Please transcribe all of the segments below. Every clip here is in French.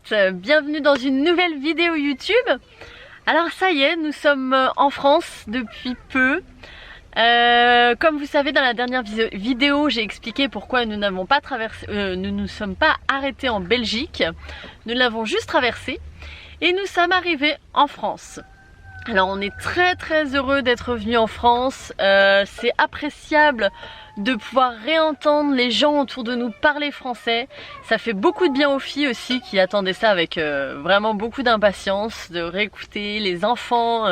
chouchounettes, bienvenue dans une nouvelle vidéo YouTube. Alors ça y est, nous sommes en France depuis peu. Comme vous savez, dans la dernière vidéo, j'ai expliqué pourquoi nous n'avons pas traversé, nous ne sommes pas arrêtés en Belgique. Nous l'avons juste traversé et nous sommes arrivés en France. Alors on est très heureux d'être venu en France. C'est appréciable de pouvoir réentendre les gens autour de nous parler français. Ça fait beaucoup de bien aux filles aussi qui attendaient ça avec vraiment beaucoup d'impatience, de réécouter les enfants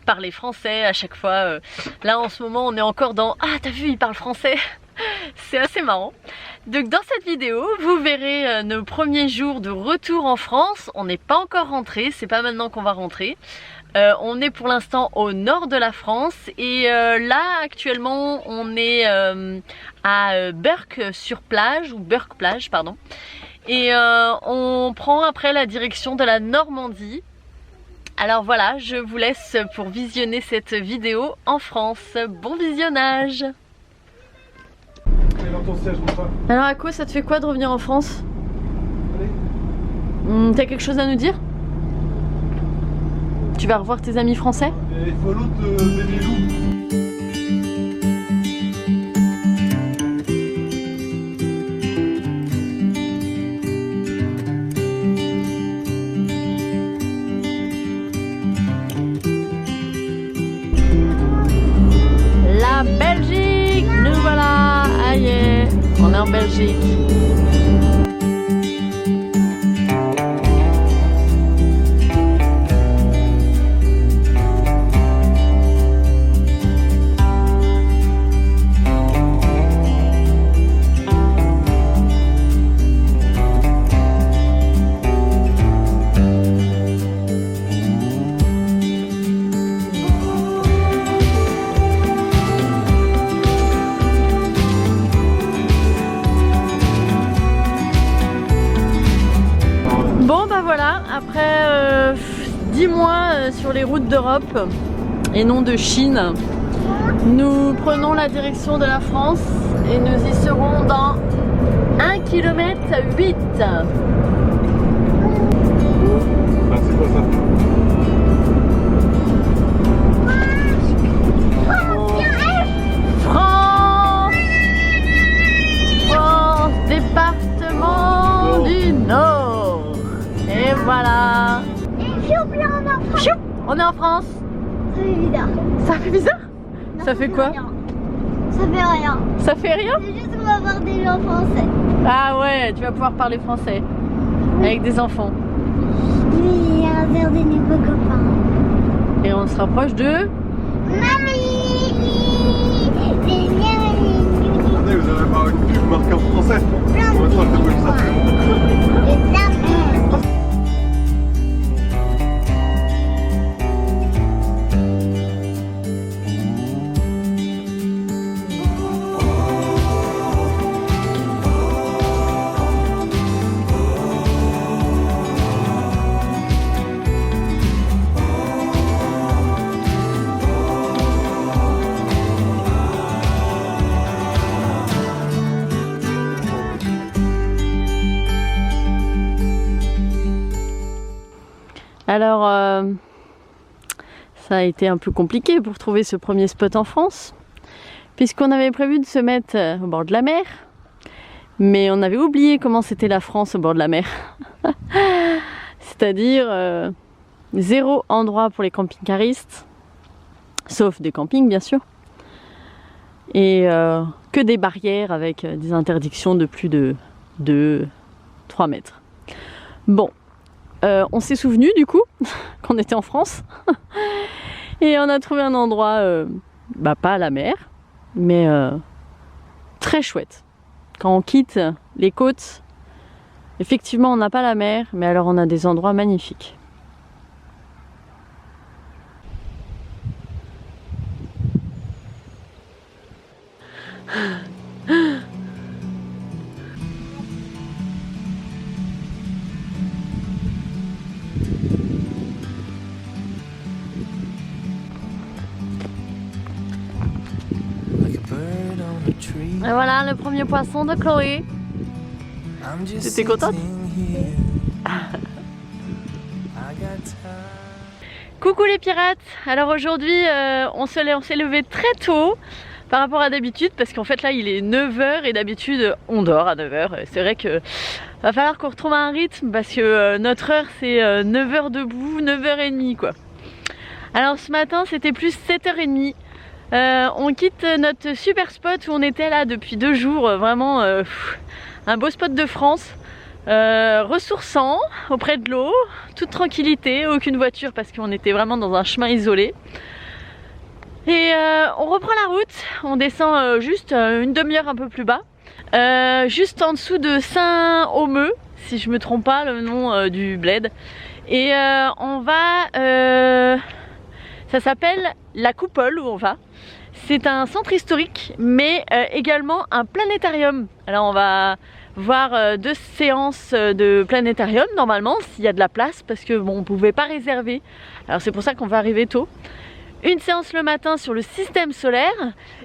parler français à chaque fois. Là en ce moment on est encore dans « Ah t'as vu, il parle français !» C'est assez marrant. Donc dans cette vidéo, vous verrez nos premiers jours de retour en France. On n'est pas encore rentré, c'est pas maintenant qu'on va rentrer. On est pour l'instant au nord de la France et là actuellement on est à Burk-sur-Plage ou Burk-Plage pardon, et on prend après la direction de la Normandie. Alors voilà, je vous laisse pour visionner cette vidéo en France. Bon visionnage. Alors à quoi ça te fait quoi de revenir en France? T'as quelque chose à nous dire? Tu vas revoir tes amis français? Il faut l'autre Benelou. La Belgique, nous voilà. Aïe, on est en Belgique. Voilà, après 10 mois sur les routes d'Europe et non de Chine, nous prenons la direction de la France et nous y serons dans 1,8 km. Ah, c'est quoi ça? France, France, département du Nord. Et voilà. On est en France. Ça fait bizarre. Ça fait bizarre? Non, ça fait quoi? Rien. Ça fait rien. Ça fait rien? C'est juste qu'on va voir des gens français. Ah ouais, tu vas pouvoir parler français avec des enfants. Oui, un verre de nouveaux copains. Et on se rapproche de... Mamie. Attendez, vous avez pas une pub marquée en français? Comment ça, je t'appelle ça? Alors, ça a été un peu compliqué pour trouver ce premier spot en France, puisqu'on avait prévu de se mettre au bord de la mer, mais on avait oublié comment c'était la France au bord de la mer. C'est-à-dire zéro endroit pour les camping-caristes, sauf des campings bien sûr, et que des barrières avec des interdictions de plus de 2-3 mètres. Bon. On s'est souvenu du coup qu'on était en France et on a trouvé un endroit, pas à la mer, mais très chouette. Quand on quitte les côtes, effectivement on n'a pas la mer, mais alors on a des endroits magnifiques. Et voilà le premier poisson de Chloé. T'étais contente? Coucou les pirates. Alors aujourd'hui on s'est levé très tôt par rapport à d'habitude, parce qu'en fait là il est 9 h et d'habitude on dort à 9 h. C'est vrai que va falloir qu'on retrouve un rythme, parce que notre heure c'est 9 h debout, 9 h 30 quoi. Alors ce matin c'était plus 7 h 30. On quitte notre super spot où on était là depuis 2 jours, vraiment un beau spot de France. Ressourçant, auprès de l'eau, toute tranquillité, aucune voiture parce qu'on était vraiment dans un chemin isolé. Et on reprend la route, on descend juste une demi-heure un peu plus bas, juste en dessous de Saint-Omer, si je me trompe pas le nom du bled. Et on va, ça s'appelle la Coupole où on va. C'est un centre historique mais également un planétarium. Alors on va voir 2 séances de planétarium normalement, s'il y a de la place, parce que bon, on pouvait pas réserver, alors c'est pour ça qu'on va arriver tôt. Une séance le matin sur le système solaire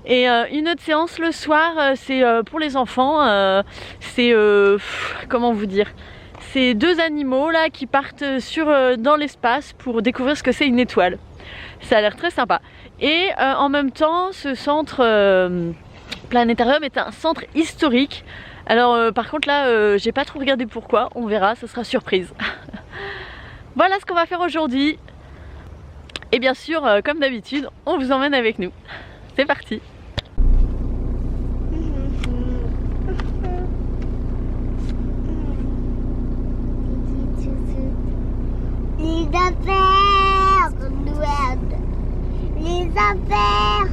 et une autre séance le soir, c'est pour les enfants. C'est comment vous dire, c'est 2 animaux là qui partent dans l'espace pour découvrir ce que c'est une étoile. Ça a l'air très sympa. Et en même temps ce centre planétarium est un centre historique. Alors par contre là j'ai pas trop regardé pourquoi, on verra, ce sera surprise. Voilà ce qu'on va faire aujourd'hui. Et bien sûr comme d'habitude on vous emmène avec nous. C'est parti. Les affaires, les affaires.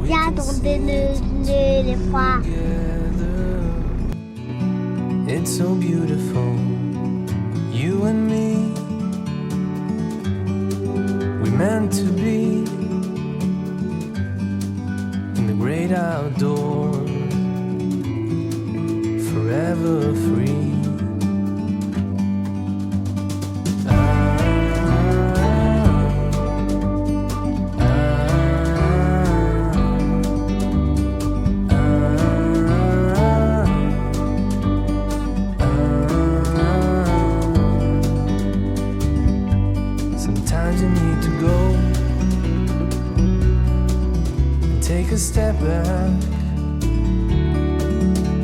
Viens donner les froids. It's so beautiful, you and me. We meant to be in the great outdoors, forever free. Sometimes you need to go and take a step back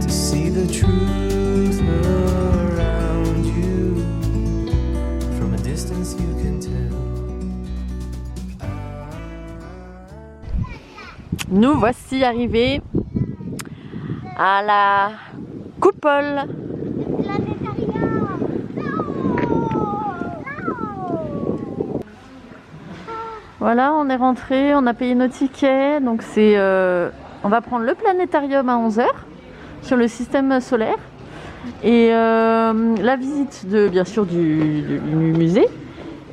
to see the truth around you. From a distance you can tell. Nous voici arrivés à la Coupole. Voilà, on est rentré, on a payé nos tickets, donc c'est, on va prendre le planétarium à 11 h sur le système solaire et la visite de, bien sûr, du musée,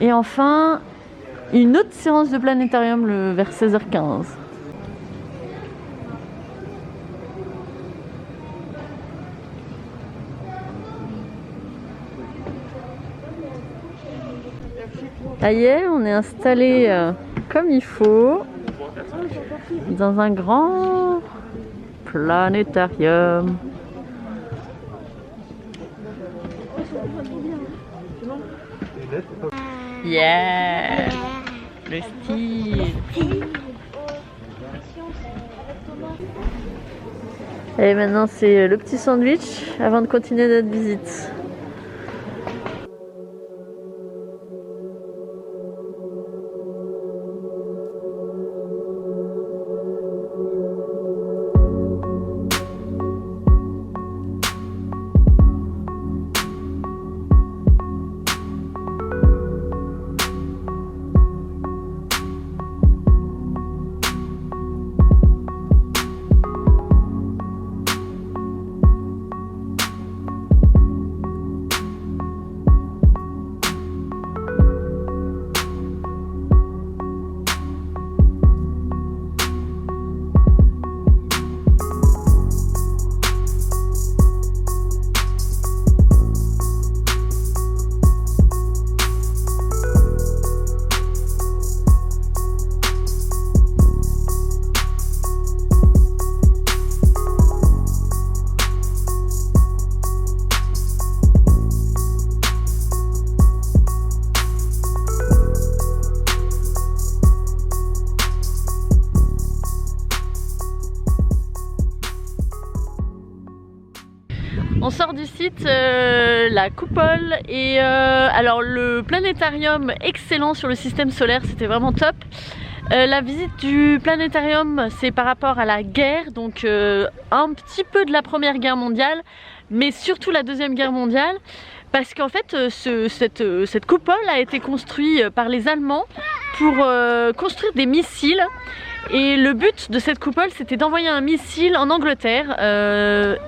et enfin une autre séance de planétarium vers 16 h 15. Ça y est, on est installé comme il faut dans un grand planétarium. Yeah, le style. Et maintenant c'est le petit sandwich avant de continuer notre visite. la coupole et alors le planétarium excellent sur le système solaire, c'était vraiment top. La visite du planétarium, c'est par rapport à la guerre, donc un petit peu de la Première Guerre mondiale, mais surtout la Deuxième Guerre mondiale, parce qu'en fait cette coupole a été construite par les Allemands pour construire des missiles. Et le but de cette coupole, c'était d'envoyer un missile en Angleterre,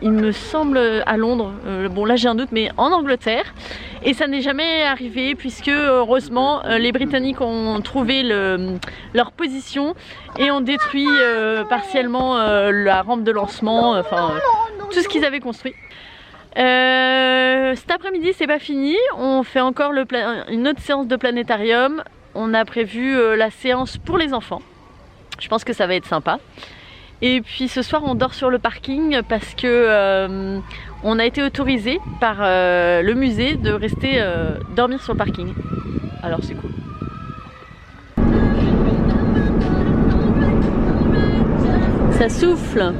il me semble à Londres, bon là j'ai un doute, mais en Angleterre. Et ça n'est jamais arrivé puisque heureusement les Britanniques ont trouvé leur position et ont détruit partiellement la rampe de lancement, enfin tout ce qu'ils avaient construit. Cet après-midi c'est pas fini, on fait encore une autre séance de planétarium. On a prévu la séance pour les enfants. Je pense que ça va être sympa. Et puis ce soir on dort sur le parking parce que on a été autorisé par le musée de rester dormir sur le parking. Alors c'est cool. Ça souffle.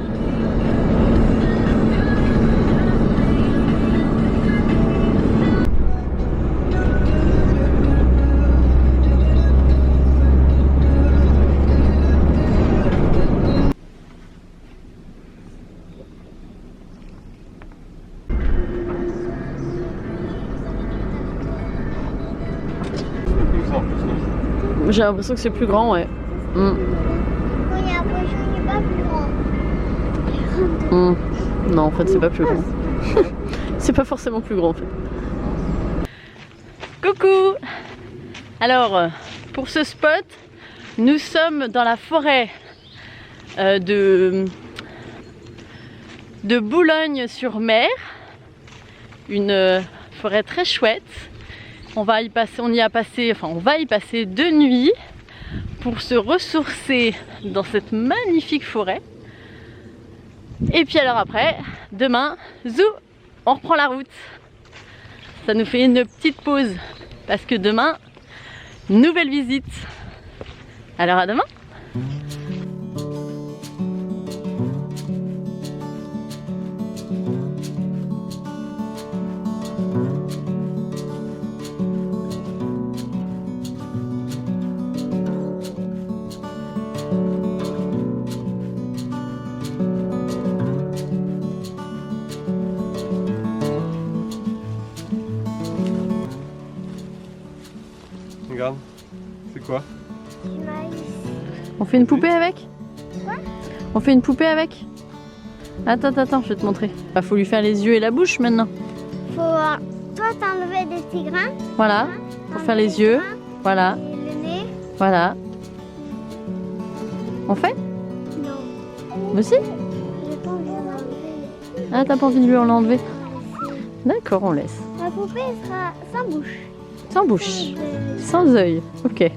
J'ai l'impression que c'est plus grand, ouais. Oui, après, je n'ai pas plus grand. Non, en fait, c'est pas plus grand. C'est pas forcément plus grand, en fait. Coucou! Alors, pour ce spot, nous sommes dans la forêt de Boulogne-sur-Mer. Une forêt très chouette. On va y passer 2 nuits pour se ressourcer dans cette magnifique forêt. Et puis alors après, demain, zou, on reprend la route. Ça nous fait une petite pause parce que demain, nouvelle visite. Alors à demain. Regarde, c'est quoi? On fait une poupée avec? Quoi? On fait une poupée avec? Attends, je vais te montrer. Bah, faut lui faire les yeux et la bouche maintenant. Faut toi t'enlever des petits grains. Voilà, pour faire les yeux. Voilà, Et le nez. voilà. On fait? Non. Moi aussi? J'ai pas envie d'enlever. Ah, t'as pas envie de lui en enlever? D'accord, on laisse. La poupée sera sans bouche. Sans bouche, sans œil. Ok.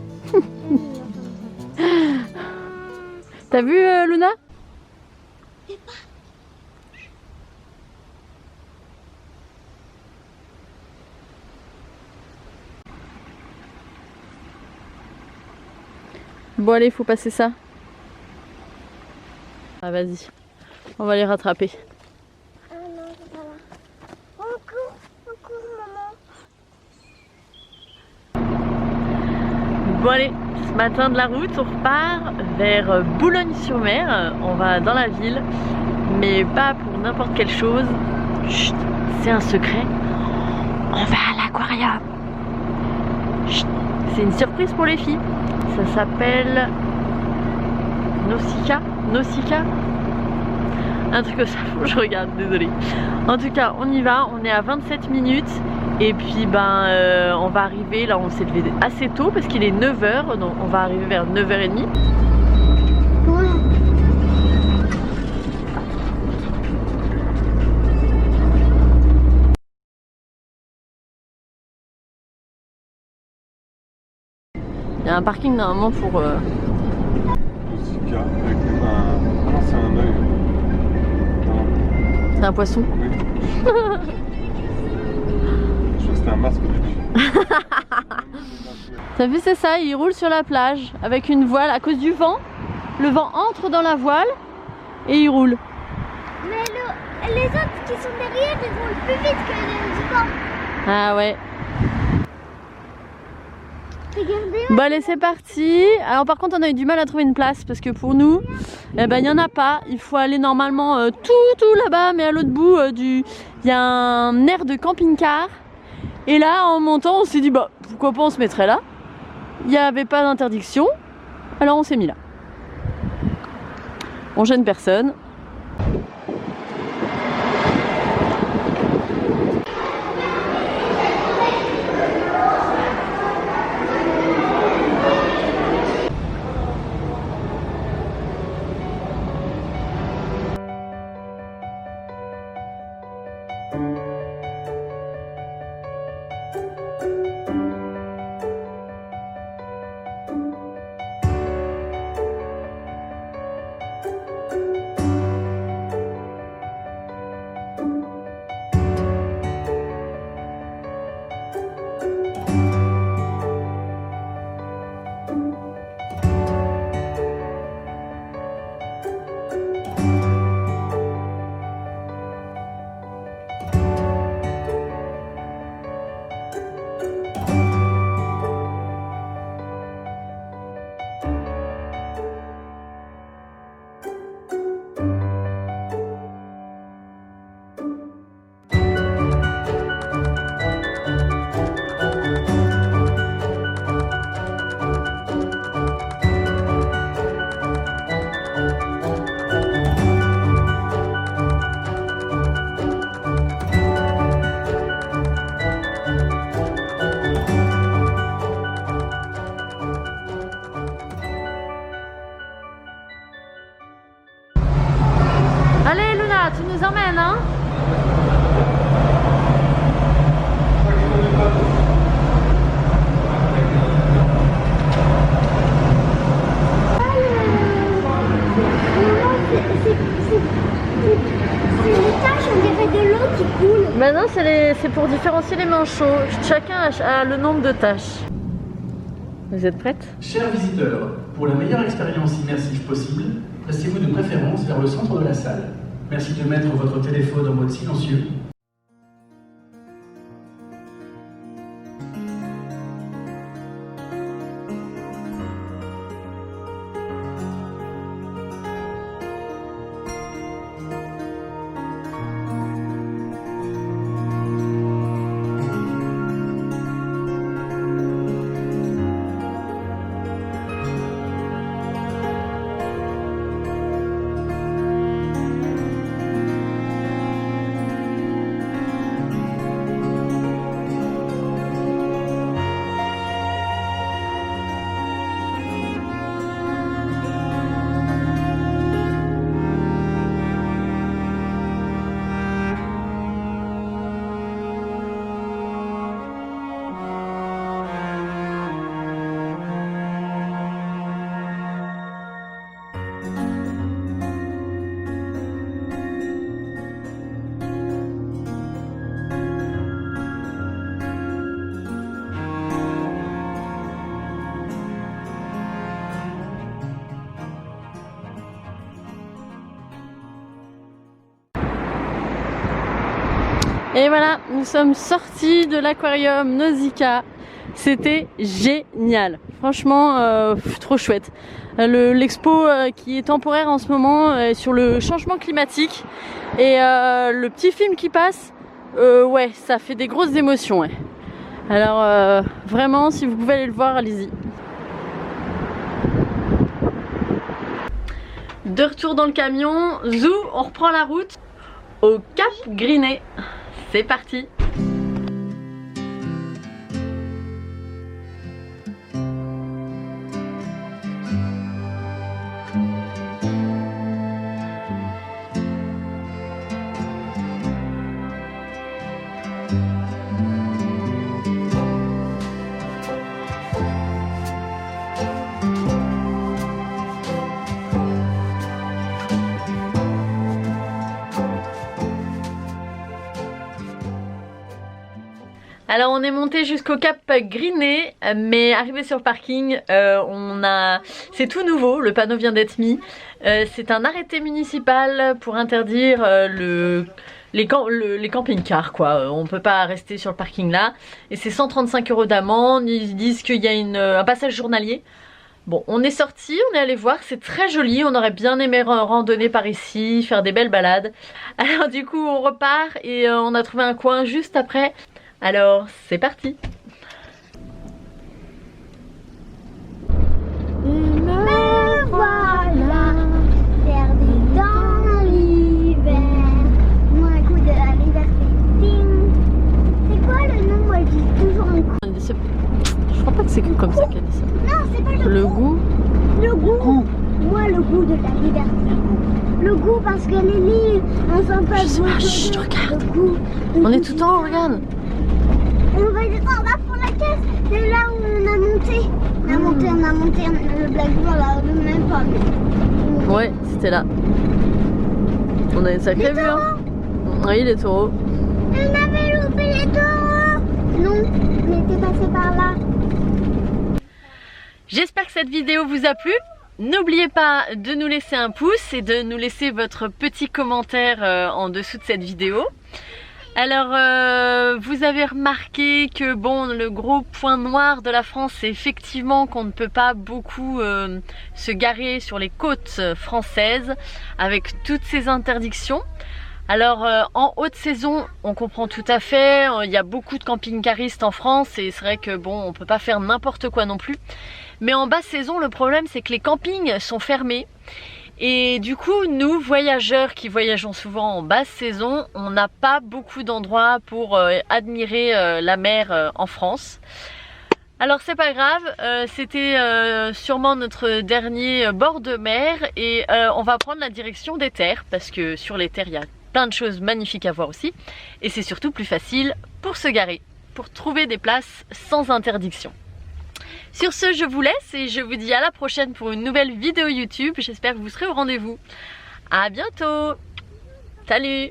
T'as vu Luna? Bon allez, faut passer ça. Ah vas-y, on va les rattraper. Ah non, c'est pas là. Encore, maman. Bon allez, ce matin de la route, on repart vers Boulogne-sur-Mer. On va dans la ville, mais pas pour n'importe quelle chose. Chut, c'est un secret. On va à l'aquarium. Chut, c'est une surprise pour les filles. Ça s'appelle Nausicaa, un truc comme ça, faut que je regarde, désolée. En tout cas, on y va, on est à 27 minutes. Et puis on va arriver, là on s'est levé assez tôt parce qu'il est 9h, donc on va arriver vers 9h30. Il y a un parking normalement pour... Nausicaa avec un... Ah non, c'est un œil. C'est un poisson. Oui. Je crois que c'était un masque au début. T'as vu, c'est ça, il roule sur la plage avec une voile à cause du vent. Le vent entre dans la voile et il roule. Mais les autres qui sont derrière, ils vont plus vite que les devant. Ah ouais. Regardez. Bon allez c'est parti. Alors par contre on a eu du mal à trouver une place parce que pour nous, eh ben, il n'y en a pas. Il faut aller normalement tout là-bas, mais à l'autre bout il y a un aire de camping-car. Et là en montant on s'est dit bah pourquoi pas on se mettrait là. Il n'y avait pas d'interdiction, alors on s'est mis là. On gêne personne. Allez Luna, tu nous emmènes hein? C'est une tache, on dirait de l'eau qui coule. Ben non, c'est pour différencier les manchots. Chacun a le nombre de taches. Vous êtes prêtes? Chers visiteurs, pour la meilleure expérience immersive possible, placez-vous de préférence vers le centre de la salle. Merci de mettre votre téléphone en mode silencieux. Et voilà, nous sommes sortis de l'aquarium Nausicaa. C'était génial. Franchement, trop chouette. L'expo qui est temporaire en ce moment sur le changement climatique. Et le petit film qui passe, ouais, ça fait des grosses émotions. Ouais. Alors, vraiment, si vous pouvez aller le voir, allez-y. De retour dans le camion, zou, on reprend la route au Cap Griné. C'est parti! Alors on est monté jusqu'au Cap Griné, mais arrivé sur le parking, c'est tout nouveau, le panneau vient d'être mis. C'est un arrêté municipal pour interdire les camping-cars quoi. On peut pas rester sur le parking là. Et c'est 135 € d'amende, ils disent qu'il y a un passage journalier. Bon, on est sorti, on est allé voir, c'est très joli, on aurait bien aimé randonner par ici, faire des belles balades. Alors du coup on repart et on a trouvé un coin juste après. Alors, c'est parti. Me voilà, perdu dans l'hiver. Moi, un coup de la liberté. Ding. C'est quoi le nom? Moi, je dis toujours un coup. Je crois pas que c'est comme ça qu'elle dit ça. Non, c'est pas Le goût. Le goût. Moi, le goût de la liberté. Le goût parce que les livres, on sent pas Je sais pas, chut, regarde. On est tout le temps, regarde. On va descendre là pour la caisse. C'est là où on a monté. On a monté. Le blackboard là, même pas. Ouais, c'était là. On a une sacrée vue, hein. Oui, les taureaux. On avait loupé les taureaux. Non, on était passé par là. J'espère que cette vidéo vous a plu. N'oubliez pas de nous laisser un pouce et de nous laisser votre petit commentaire en dessous de cette vidéo. Alors vous avez remarqué que bon, le gros point noir de la France, c'est effectivement qu'on ne peut pas beaucoup se garer sur les côtes françaises avec toutes ces interdictions. Alors en haute saison, on comprend tout à fait, il y a beaucoup de camping-caristes en France et c'est vrai que bon, on peut pas faire n'importe quoi non plus. Mais en basse saison, le problème c'est que les campings sont fermés. Et du coup, nous, voyageurs qui voyageons souvent en basse saison, on n'a pas beaucoup d'endroits pour admirer la mer en France. Alors c'est pas grave, c'était sûrement notre dernier bord de mer et on va prendre la direction des terres parce que sur les terres, il y a plein de choses magnifiques à voir aussi. Et c'est surtout plus facile pour se garer, pour trouver des places sans interdiction. Sur ce, je vous laisse et je vous dis à la prochaine pour une nouvelle vidéo YouTube. J'espère que vous serez au rendez-vous. À bientôt. Salut.